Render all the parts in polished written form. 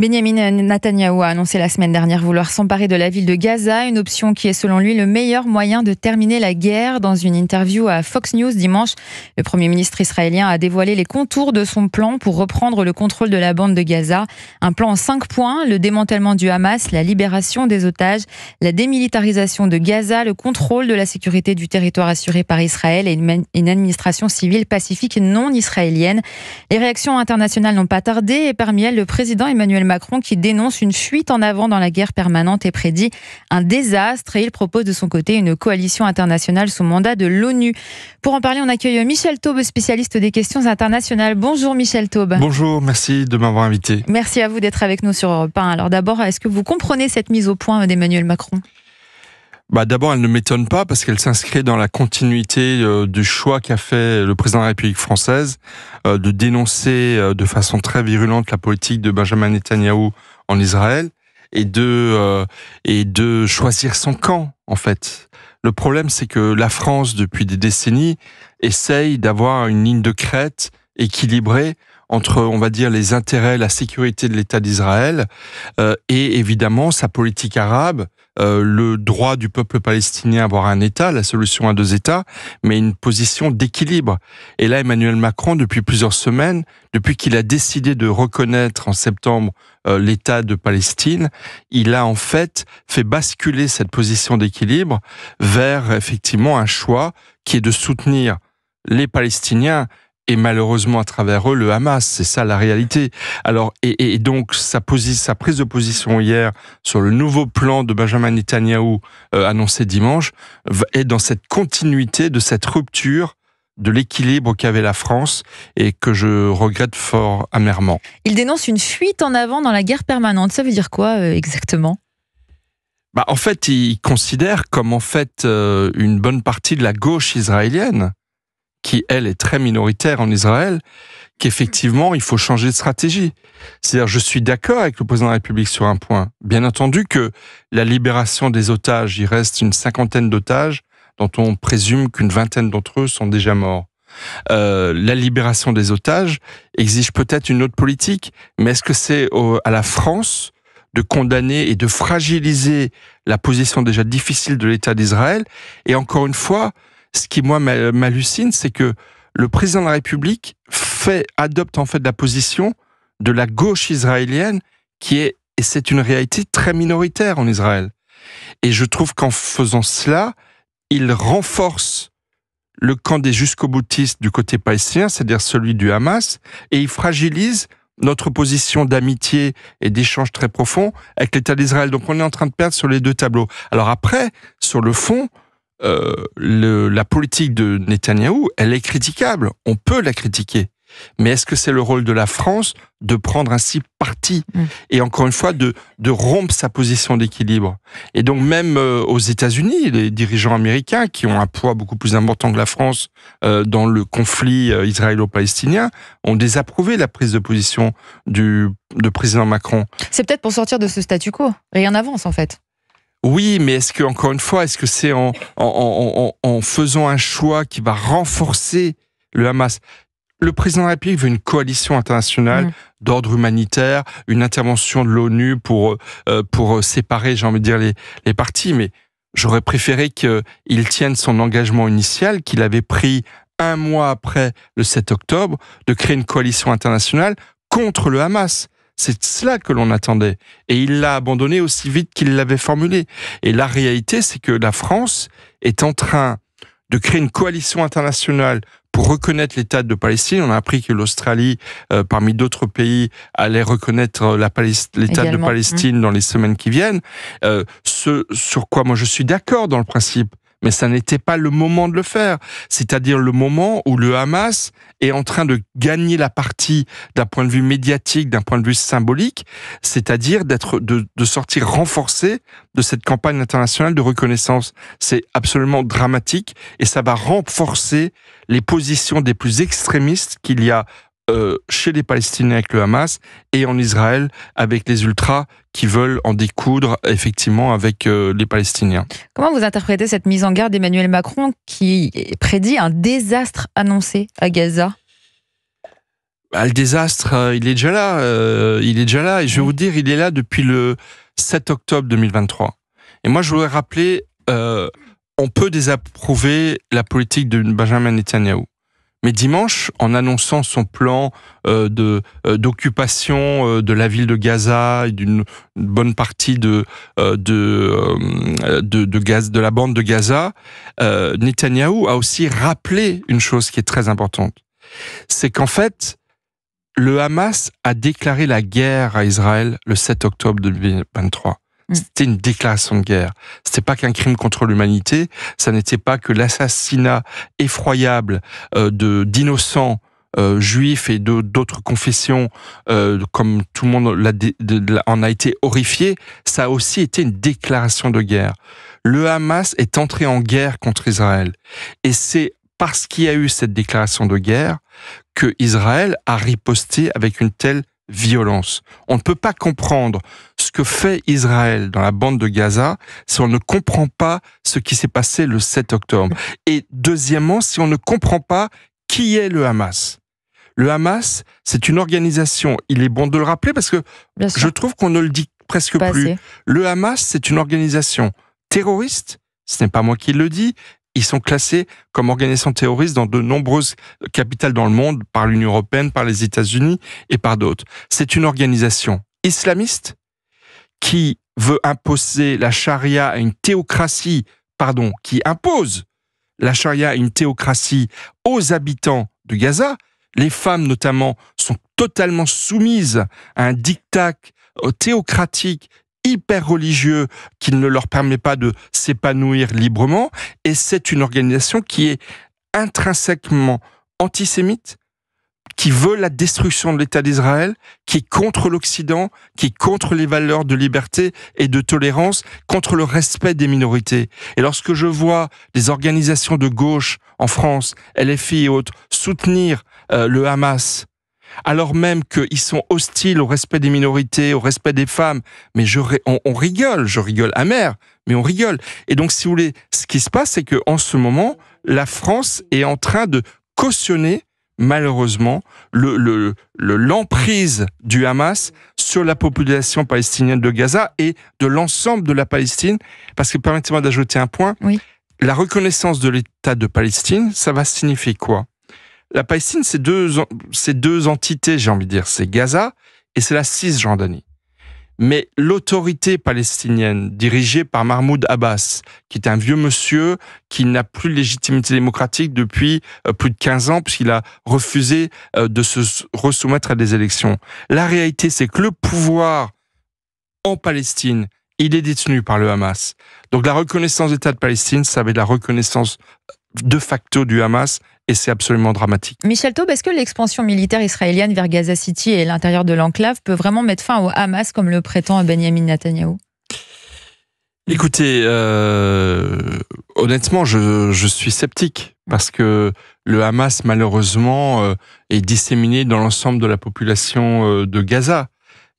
Benyamin Netanyahou a annoncé la semaine dernière vouloir s'emparer de la ville de Gaza, une option qui est selon lui le meilleur moyen de terminer la guerre. Dans une interview à Fox News dimanche, le Premier ministre israélien a dévoilé les contours de son plan pour reprendre le contrôle de la bande de Gaza. Un plan en 5 points, le démantèlement du Hamas, la libération des otages, la démilitarisation de Gaza, le contrôle de la sécurité du territoire assuré par Israël et une administration civile pacifique non israélienne. Les réactions internationales n'ont pas tardé et parmi elles, le président Emmanuel Macron qui dénonce une fuite en avant dans la guerre permanente et prédit un désastre. Et il propose de son côté une coalition internationale sous mandat de l'ONU. Pour en parler, on accueille Michel Taube, spécialiste des questions internationales. Bonjour Michel Taube. Bonjour, merci de m'avoir invité. Merci à vous d'être avec nous sur Europe 1. Alors d'abord, est-ce que vous comprenez cette mise au point d'Emmanuel Macron ? D'abord, elle ne m'étonne pas parce qu'elle s'inscrit dans la continuité du choix qu'a fait le président de la République française de dénoncer de façon très virulente la politique de Benjamin Netanyahou en Israël et de choisir son camp, en fait. Le problème, c'est que la France, depuis des décennies, essaye d'avoir une ligne de crête équilibrée entre, on va dire, les intérêts, la sécurité de l'État d'Israël et évidemment sa politique arabe, le droit du peuple palestinien à avoir un État, la solution à 2 États, mais une position d'équilibre. Et là, Emmanuel Macron, depuis plusieurs semaines, depuis qu'il a décidé de reconnaître en septembre l'État de Palestine, il a en fait basculer cette position d'équilibre vers effectivement un choix qui est de soutenir les Palestiniens et malheureusement à travers eux le Hamas, c'est ça la réalité. Alors et donc sa prise de position hier sur le nouveau plan de Benjamin Netanyahou annoncé dimanche est dans cette continuité de cette rupture de l'équilibre qu'avait la France et que je regrette fort amèrement. Il dénonce une fuite en avant dans la guerre permanente. Ça veut dire quoi exactement ? En fait, il considère comme en fait une bonne partie de la gauche israélienne qui, elle, est très minoritaire en Israël, qu'effectivement, il faut changer de stratégie. C'est-à-dire, je suis d'accord avec le président de la République sur un point. Bien entendu que la libération des otages, il reste une 50aine d'otages dont on présume qu'une 20aine d'entre eux sont déjà morts. La libération des otages exige peut-être une autre politique, mais est-ce que c'est à la France de condamner et de fragiliser la position déjà difficile de l'État d'Israël ? Et encore une fois, ce qui, moi, m'hallucine, c'est que le président de la République adopte en fait la position de la gauche israélienne et c'est une réalité très minoritaire en Israël. Et je trouve qu'en faisant cela, il renforce le camp des jusqu'au-boutistes du côté palestinien, c'est-à-dire celui du Hamas, et il fragilise notre position d'amitié et d'échange très profond avec l'État d'Israël. Donc on est en train de perdre sur les 2 tableaux. Alors après, sur le fond, la politique de Netanyahou, elle est critiquable. On peut la critiquer. Mais est-ce que c'est le rôle de la France de prendre ainsi parti et encore une fois de rompre sa position d'équilibre? Et donc même aux États-Unis, les dirigeants américains qui ont un poids beaucoup plus important que la France dans le conflit israélo-palestinien ont désapprouvé la prise de position du président Macron. C'est peut-être pour sortir de ce statu quo. Rien n'avance en fait. Oui, mais est-ce que c'est en faisant un choix qui va renforcer le Hamas? Le président de la République veut une coalition internationale d'ordre humanitaire, une intervention de l'ONU pour séparer, j'ai envie de dire, les parties. Mais j'aurais préféré qu'il tienne son engagement initial qu'il avait pris 1 mois après le 7 octobre, de créer une coalition internationale contre le Hamas. C'est cela que l'on attendait. Et il l'a abandonné aussi vite qu'il l'avait formulé. Et la réalité, c'est que la France est en train de créer une coalition internationale pour reconnaître l'État de Palestine. On a appris que l'Australie, parmi d'autres pays, allait reconnaître l'État de Palestine dans les semaines qui viennent. Ce sur quoi moi je suis d'accord dans le principe, mais ça n'était pas le moment de le faire. C'est-à-dire le moment où le Hamas est en train de gagner la partie d'un point de vue médiatique, d'un point de vue symbolique, c'est-à-dire de sortir renforcé de cette campagne internationale de reconnaissance. C'est absolument dramatique et ça va renforcer les positions des plus extrémistes qu'il y a chez les Palestiniens avec le Hamas et en Israël avec les ultras qui veulent en découdre effectivement avec les Palestiniens. Comment vous interprétez cette mise en garde d'Emmanuel Macron qui prédit un désastre annoncé à Gaza ? Le désastre, il est déjà là. Il est déjà là. Et je vais vous dire, il est là depuis le 7 octobre 2023. Et moi, je voudrais rappeler, on peut désapprouver la politique de Benjamin Netanyahou. Mais dimanche, en annonçant son plan d'occupation de la ville de Gaza et d'une bonne partie de la bande de Gaza, Netanyahou a aussi rappelé une chose qui est très importante. C'est qu'en fait, le Hamas a déclaré la guerre à Israël le 7 octobre 2023. C'était une déclaration de guerre. C'était pas qu'un crime contre l'humanité, ça n'était pas que l'assassinat effroyable d'innocents juifs et d'autres confessions, comme tout le monde en a été horrifié. Ça a aussi été une déclaration de guerre. Le Hamas est entré en guerre contre Israël. Et c'est parce qu'il y a eu cette déclaration de guerre que Israël a riposté avec une telle violence. On ne peut pas comprendre ce que fait Israël dans la bande de Gaza si on ne comprend pas ce qui s'est passé le 7 octobre. Et deuxièmement, si on ne comprend pas qui est le Hamas. Le Hamas, c'est une organisation, il est bon de le rappeler parce que je trouve qu'on ne le dit presque plus. Le Hamas, c'est une organisation terroriste, ce n'est pas moi qui le dis. Ils sont classés comme organisation terroriste dans de nombreuses capitales dans le monde, par l'Union européenne, par les États-Unis et par d'autres. C'est une organisation islamiste qui veut imposer la charia à une théocratie, qui impose la charia à une théocratie aux habitants de Gaza. Les femmes, notamment, sont totalement soumises à un diktat théocratique hyper religieux qui ne leur permet pas de s'épanouir librement, et c'est une organisation qui est intrinsèquement antisémite, qui veut la destruction de l'État d'Israël, qui est contre l'Occident, qui est contre les valeurs de liberté et de tolérance, contre le respect des minorités. Et lorsque je vois des organisations de gauche en France, LFI et autres, soutenir le Hamas, alors même qu'ils sont hostiles au respect des minorités, au respect des femmes, mais on rigole, je rigole amer, mais on rigole. Et donc, si vous voulez, ce qui se passe, c'est qu'en ce moment, la France est en train de cautionner, malheureusement, l'emprise du Hamas sur la population palestinienne de Gaza et de l'ensemble de la Palestine. Parce que, permettez-moi d'ajouter un point, oui. La reconnaissance de l'État de Palestine, ça va signifier quoi ? La Palestine, c'est deux entités, j'ai envie de dire. C'est Gaza et c'est la Cisjordanie. Mais l'autorité palestinienne, dirigée par Mahmoud Abbas, qui est un vieux monsieur qui n'a plus de légitimité démocratique depuis plus de 15 ans, puisqu'il a refusé de se resoumettre à des élections. La réalité, c'est que le pouvoir en Palestine, il est détenu par le Hamas. Donc la reconnaissance d'État de Palestine, ça va être la reconnaissance de facto du Hamas, et c'est absolument dramatique. Michel Taube, est-ce que l'expansion militaire israélienne vers Gaza City et l'intérieur de l'enclave peut vraiment mettre fin au Hamas comme le prétend Benjamin Netanyahou ? Écoutez, honnêtement, je suis sceptique parce que le Hamas, malheureusement, est disséminé dans l'ensemble de la population de Gaza.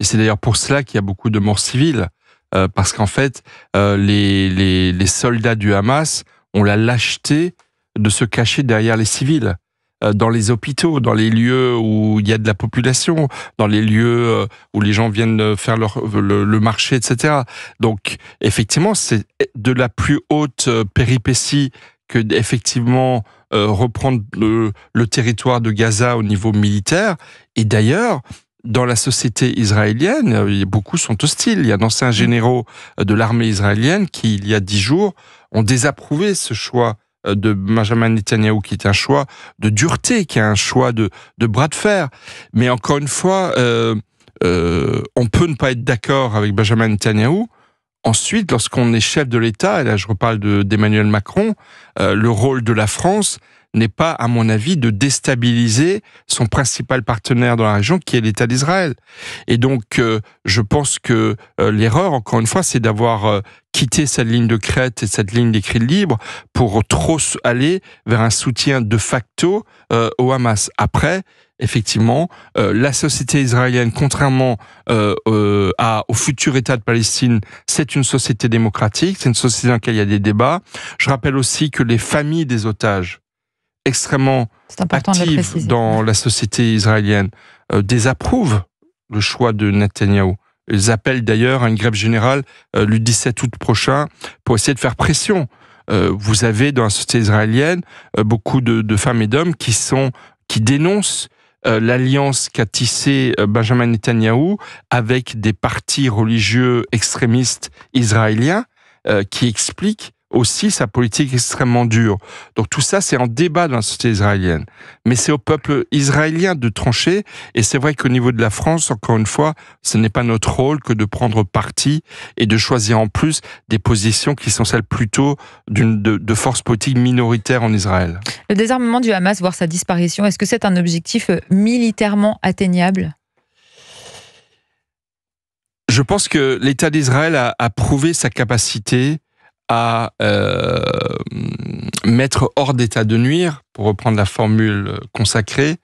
Et c'est d'ailleurs pour cela qu'il y a beaucoup de morts civiles. Parce qu'en fait, les soldats du Hamas ont la lâcheté de se cacher derrière les civils, dans les hôpitaux, dans les lieux où il y a de la population, dans les lieux où les gens viennent faire le marché, etc. Donc, effectivement, c'est de la plus haute péripétie que, effectivement, reprendre le territoire de Gaza au niveau militaire. Et d'ailleurs, dans la société israélienne, beaucoup sont hostiles. Il y a d'anciens généraux de l'armée israélienne qui, il y a 10 jours, ont désapprouvé ce choix de Benjamin Netanyahou, qui est un choix de dureté, qui est un choix de bras de fer. Mais encore une fois, on peut ne pas être d'accord avec Benjamin Netanyahou. Ensuite, lorsqu'on est chef de l'État, et là je reparle d'Emmanuel Macron, le rôle de la France n'est pas, à mon avis, de déstabiliser son principal partenaire dans la région, qui est l'État d'Israël. Et donc, je pense que l'erreur, encore une fois, c'est d'avoir quitté cette ligne de crête et cette ligne d'écrit libre pour trop aller vers un soutien de facto au Hamas. Après, effectivement, la société israélienne, contrairement au futur État de Palestine, c'est une société démocratique, c'est une société dans laquelle il y a des débats. Je rappelle aussi que les familles des otages extrêmement active dans la société israélienne, désapprouvent le choix de Netanyahou. Ils appellent d'ailleurs à une grève générale le 17 août prochain pour essayer de faire pression. Vous avez dans la société israélienne beaucoup de femmes et d'hommes qui dénoncent l'alliance qu'a tissée Benjamin Netanyahou avec des partis religieux extrémistes israéliens qui expliquent aussi sa politique extrêmement dure. Donc tout ça, c'est en débat dans la société israélienne. Mais c'est au peuple israélien de trancher, et c'est vrai qu'au niveau de la France, encore une fois, ce n'est pas notre rôle que de prendre parti et de choisir en plus des positions qui sont celles plutôt de forces politiques minoritaires en Israël. Le désarmement du Hamas, voire sa disparition, est-ce que c'est un objectif militairement atteignable ? Je pense que l'État d'Israël a prouvé sa capacité à mettre hors d'état de nuire, pour reprendre la formule consacrée,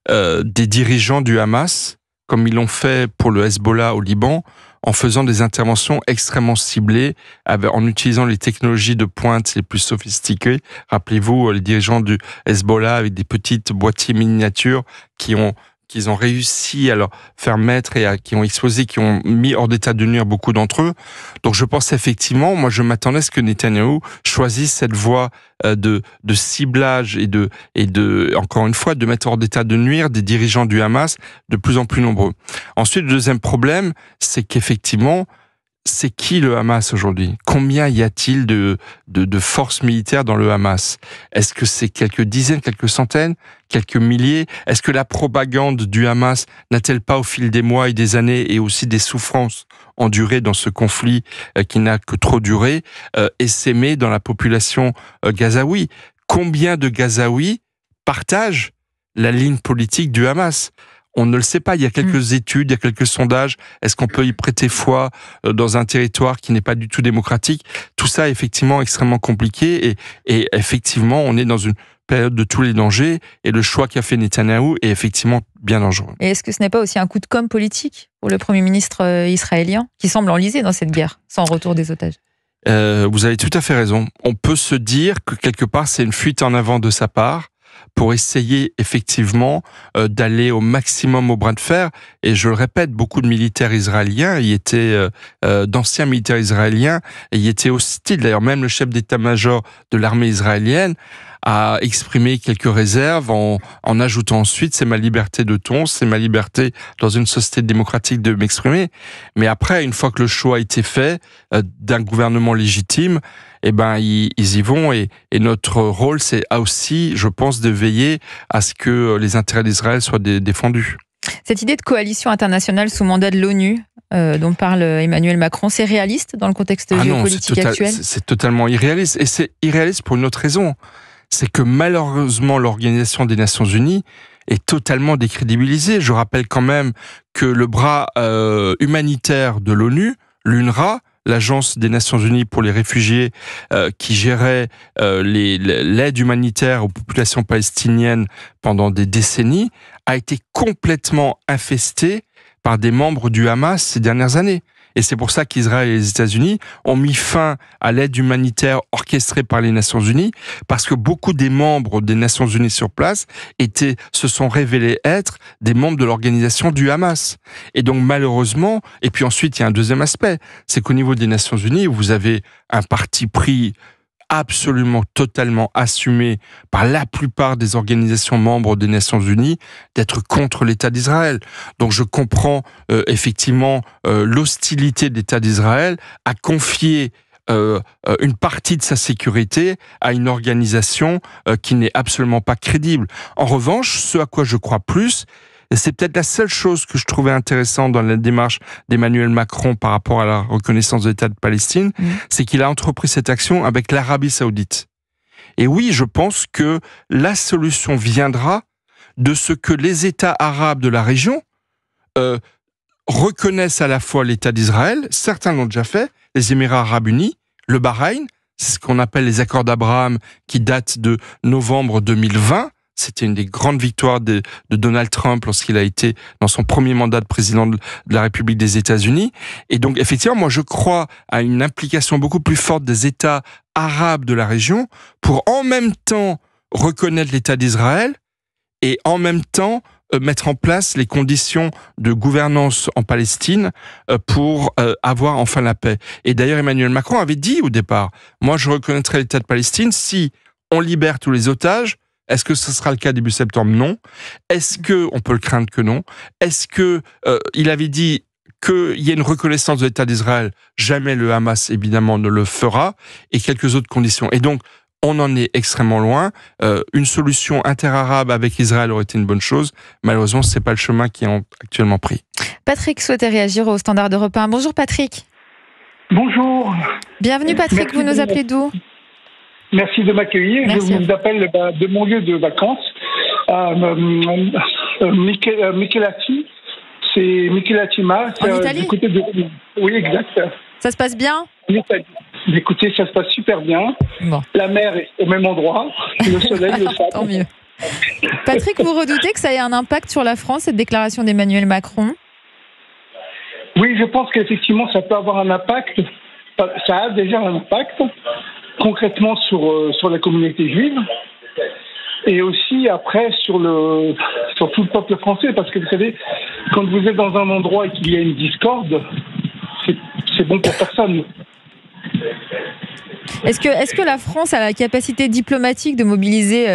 des dirigeants du Hamas, comme ils l'ont fait pour le Hezbollah au Liban, en faisant des interventions extrêmement ciblées, en utilisant les technologies de pointe les plus sophistiquées. Rappelez-vous, les dirigeants du Hezbollah avec des petites boîtiers miniatures qu'ils ont réussi à leur faire mettre et qui ont exposé, qui ont mis hors d'état de nuire beaucoup d'entre eux. Donc je pense effectivement, moi je m'attendais à ce que Netanyahou choisisse cette voie de ciblage et de encore une fois de mettre hors d'état de nuire des dirigeants du Hamas de plus en plus nombreux. Ensuite, le deuxième problème, c'est qu'effectivement, c'est qui le Hamas aujourd'hui ? Combien y a-t-il de forces militaires dans le Hamas ? Est-ce que c'est quelques dizaines, quelques centaines, quelques milliers ? Est-ce que la propagande du Hamas n'a-t-elle pas, au fil des mois et des années, et aussi des souffrances endurées dans ce conflit qui n'a que trop duré, essaimé dans la population gazaoui ? Combien de Gazaouis partagent la ligne politique du Hamas ? On ne le sait pas, il y a quelques études, il y a quelques sondages. Est-ce qu'on peut y prêter foi dans un territoire qui n'est pas du tout démocratique ? Tout ça est effectivement extrêmement compliqué et effectivement, on est dans une période de tous les dangers et le choix qu'a fait Netanyahou est effectivement bien dangereux. Et est-ce que ce n'est pas aussi un coup de com' politique pour le Premier ministre israélien qui semble enlisé dans cette guerre, sans retour des otages ? Vous avez tout à fait raison. On peut se dire que quelque part, c'est une fuite en avant de sa part, pour essayer effectivement d'aller au maximum au bras de fer. Et je le répète, beaucoup de militaires israéliens d'anciens militaires israéliens y étaient hostiles. D'ailleurs, même le chef d'état-major de l'armée israélienne a exprimé quelques réserves en ajoutant ensuite « c'est ma liberté de ton, c'est ma liberté dans une société démocratique de m'exprimer ». Mais après, une fois que le choix a été fait d'un gouvernement légitime, eh ben ils y vont et notre rôle, c'est aussi, je pense, de veiller à ce que les intérêts d'Israël soient défendus. Cette idée de coalition internationale sous mandat de l'ONU, dont parle Emmanuel Macron, c'est réaliste dans le contexte géopolitique actuel ? C'est totalement irréaliste. Et c'est irréaliste pour une autre raison. C'est que malheureusement, l'Organisation des Nations Unies est totalement décrédibilisée. Je rappelle quand même que le bras humanitaire de l'ONU, l'UNRWA, l'Agence des Nations Unies pour les réfugiés, qui gérait l'aide humanitaire aux populations palestiniennes pendant des décennies, a été complètement infestée par des membres du Hamas ces dernières années. Et c'est pour ça qu'Israël et les États-Unis ont mis fin à l'aide humanitaire orchestrée par les Nations Unies, parce que beaucoup des membres des Nations Unies sur place se sont révélés être des membres de l'organisation du Hamas. Et donc malheureusement, et puis ensuite il y a un deuxième aspect, c'est qu'au niveau des Nations Unies, vous avez un parti pris absolument, totalement assumé par la plupart des organisations membres des Nations Unies d'être contre l'État d'Israël. Donc je comprends effectivement l'hostilité de l'État d'Israël à confier une partie de sa sécurité à une organisation qui n'est absolument pas crédible. En revanche, ce à quoi je crois plus, et c'est peut-être la seule chose que je trouvais intéressante dans la démarche d'Emmanuel Macron par rapport à la reconnaissance de l'État de Palestine, c'est qu'il a entrepris cette action avec l'Arabie Saoudite. Et oui, je pense que la solution viendra de ce que les États arabes de la région reconnaissent à la fois l'État d'Israël, certains l'ont déjà fait, les Émirats arabes unis, le Bahreïn, c'est ce qu'on appelle les accords d'Abraham qui datent de novembre 2020, c'était une des grandes victoires de Donald Trump lorsqu'il a été dans son premier mandat de président de la République des États-Unis. Et donc, effectivement, moi, je crois à une implication beaucoup plus forte des États arabes de la région pour, en même temps, reconnaître l'État d'Israël et en même temps mettre en place les conditions de gouvernance en Palestine pour avoir enfin la paix. Et d'ailleurs, Emmanuel Macron avait dit au départ, moi je reconnaîtrai l'État de Palestine si on libère tous les otages. Est-ce que ce sera le cas début septembre? Non. Est-ce qu'on peut le craindre que non? Est-ce que il avait dit qu'il y ait une reconnaissance de l'État d'Israël? Jamais le Hamas, évidemment, ne le fera, et quelques autres conditions. Et donc, on en est extrêmement loin. Une solution interarabe avec Israël aurait été une bonne chose. Malheureusement, ce n'est pas le chemin qui est actuellement pris. Patrick souhaitait réagir au Standard d'Europe 1. Bonjour Patrick. Bonjour. Bienvenue Patrick, Merci vous nous appelez d'où? Merci de m'accueillir. Merci. Je vous appelle de mon lieu de vacances, Michelati. C'est Michelatima. En Italie? Du côté de... Oui, exact. Ça se passe bien? En Italie. Écoutez, ça se passe super bien. Bon. La mer est au même endroit. Le soleil, le sable. Tant mieux. Patrick, vous redoutez que ça ait un impact sur la France, cette déclaration d'Emmanuel Macron? Oui, je pense qu'effectivement, ça peut avoir un impact. Ça a déjà un impact, concrètement, sur la communauté juive. Et aussi, après, sur tout le peuple français. Parce que, vous savez, quand vous êtes dans un endroit et qu'il y a une discorde, c'est bon pour personne. Est-ce que la France a la capacité diplomatique de mobiliser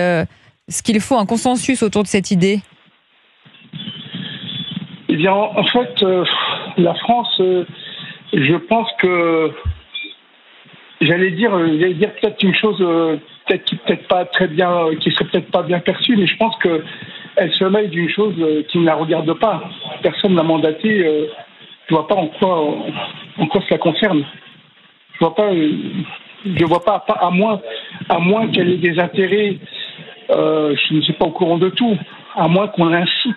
ce qu'il faut, un consensus autour de cette idée? Eh bien, en fait, la France, je pense que j'allais dire peut-être une chose qui serait peut-être pas bien perçue, mais je pense que elle se mêle d'une chose qui ne la regarde pas. Personne ne l'a mandatée. Je vois pas en quoi cela concerne. Je vois pas à moins qu'elle ait des intérêts. Je ne suis pas au courant de tout. À moins qu'on l'incite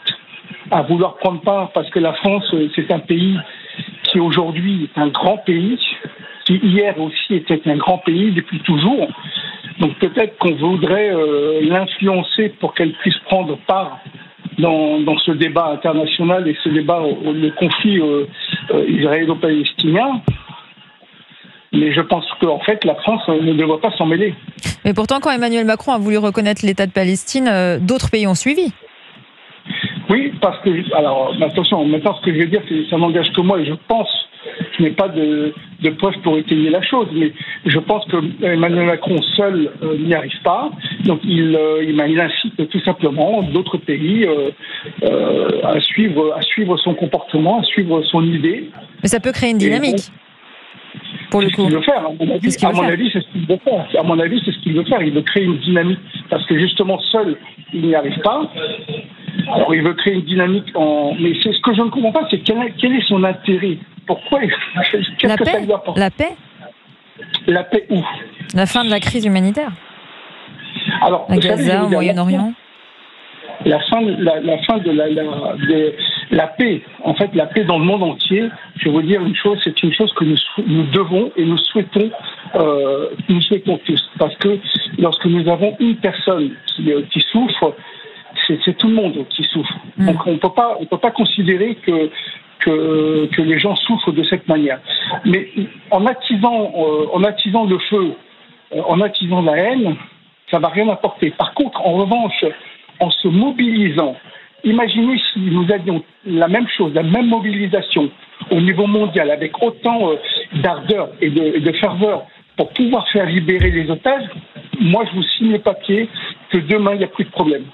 à vouloir prendre part, parce que la France, c'est un pays qui aujourd'hui est un grand pays, qui hier aussi était un grand pays depuis toujours. Donc peut-être qu'on voudrait l'influencer pour qu'elle puisse prendre part dans ce débat international et ce débat, le conflit israélo-palestinien. Mais je pense qu'en fait, la France ne devrait pas s'en mêler. Mais pourtant, quand Emmanuel Macron a voulu reconnaître l'État de Palestine, d'autres pays ont suivi. Oui, parce que... Alors, attention, maintenant, ce que je veux dire, ça n'engage que moi, et je n'ai pas de preuves pour étayer la chose, mais je pense que Emmanuel Macron seul n'y arrive pas. Donc, il incite tout simplement d'autres pays à suivre son comportement, à suivre son idée. Mais ça peut créer une dynamique. Pour le coup. C'est ce qu'il veut faire. À mon avis, c'est ce qu'il veut faire. À mon avis, c'est ce qu'il veut faire. Il veut créer une dynamique parce que justement seul, il n'y arrive pas. Alors, il veut créer une dynamique mais c'est ce que je ne comprends pas, c'est quel est son intérêt? Pourquoi? Qu'est-ce que ça lui apporte? La paix? La paix où? La fin de la crise humanitaire. Alors, à Gaza, au Moyen-Orient. La fin de la paix, en fait, la paix dans le monde entier, je vais vous dire une chose, c'est une chose que nous devons et nous souhaitons tous. Parce que lorsque nous avons une personne qui souffre, c'est tout le monde qui souffre. Donc on peut pas considérer que les gens souffrent de cette manière. Mais en attisant le feu, en attisant la haine, ça va rien apporter. Par contre, en revanche, en se mobilisant, imaginez si nous avions la même chose, la même mobilisation au niveau mondial, avec autant d'ardeur et de ferveur pour pouvoir faire libérer les otages. Moi, je vous signe le papier que demain, il n'y a plus de problème.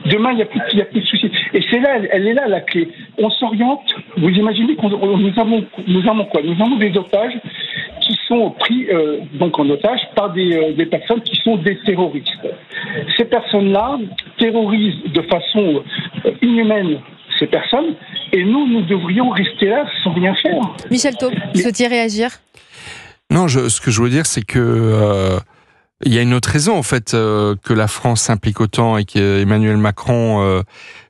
Demain, il n'y a plus de soucis. Et c'est là, elle est là la clé. On s'oriente. Vous imaginez nous avons quoi? Nous avons des otages qui sont pris donc en otage par des personnes qui sont des terroristes. Ces personnes-là terrorisent de façon inhumaine ces personnes, et nous devrions rester là sans rien faire. Michel Taube, vous souhaitiez réagir? Non, ce que je veux dire, c'est que il y a une autre raison, en fait, que la France s'implique autant et qu'Emmanuel Macron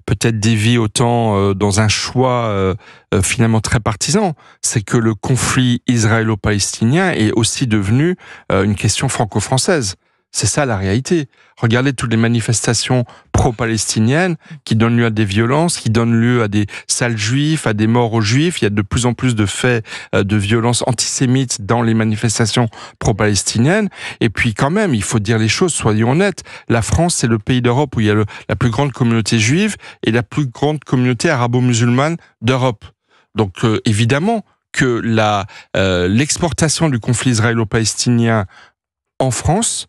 peut-être dévie autant dans un choix finalement très partisan. C'est que le conflit israélo-palestinien est aussi devenu une question franco-française. C'est ça la réalité. Regardez toutes les manifestations pro-palestiniennes qui donnent lieu à des violences, qui donnent lieu à des sales juifs, à des morts aux juifs. Il y a de plus en plus de faits de violences antisémites dans les manifestations pro-palestiniennes. Et puis quand même, il faut dire les choses, soyons honnêtes. La France, c'est le pays d'Europe où il y a la plus grande communauté juive et la plus grande communauté arabo-musulmane d'Europe. Donc évidemment que l'exportation du conflit israélo-palestinien en France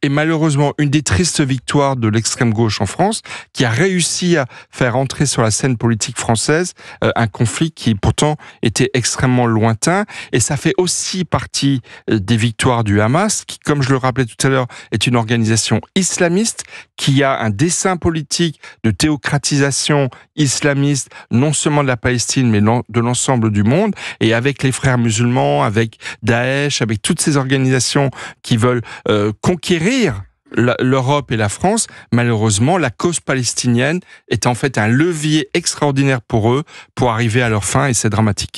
est malheureusement une des tristes victoires de l'extrême gauche en France, qui a réussi à faire entrer sur la scène politique française un conflit qui pourtant était extrêmement lointain. Et ça fait aussi partie des victoires du Hamas, qui, comme je le rappelais tout à l'heure, est une organisation islamiste qui a un dessein politique de théocratisation islamiste, non seulement de la Palestine, mais de l'ensemble du monde. Et avec les frères musulmans, avec Daesh, avec toutes ces organisations qui veulent conquérir l'Europe et la France, malheureusement, la cause palestinienne est en fait un levier extraordinaire pour eux pour arriver à leur fin, et c'est dramatique.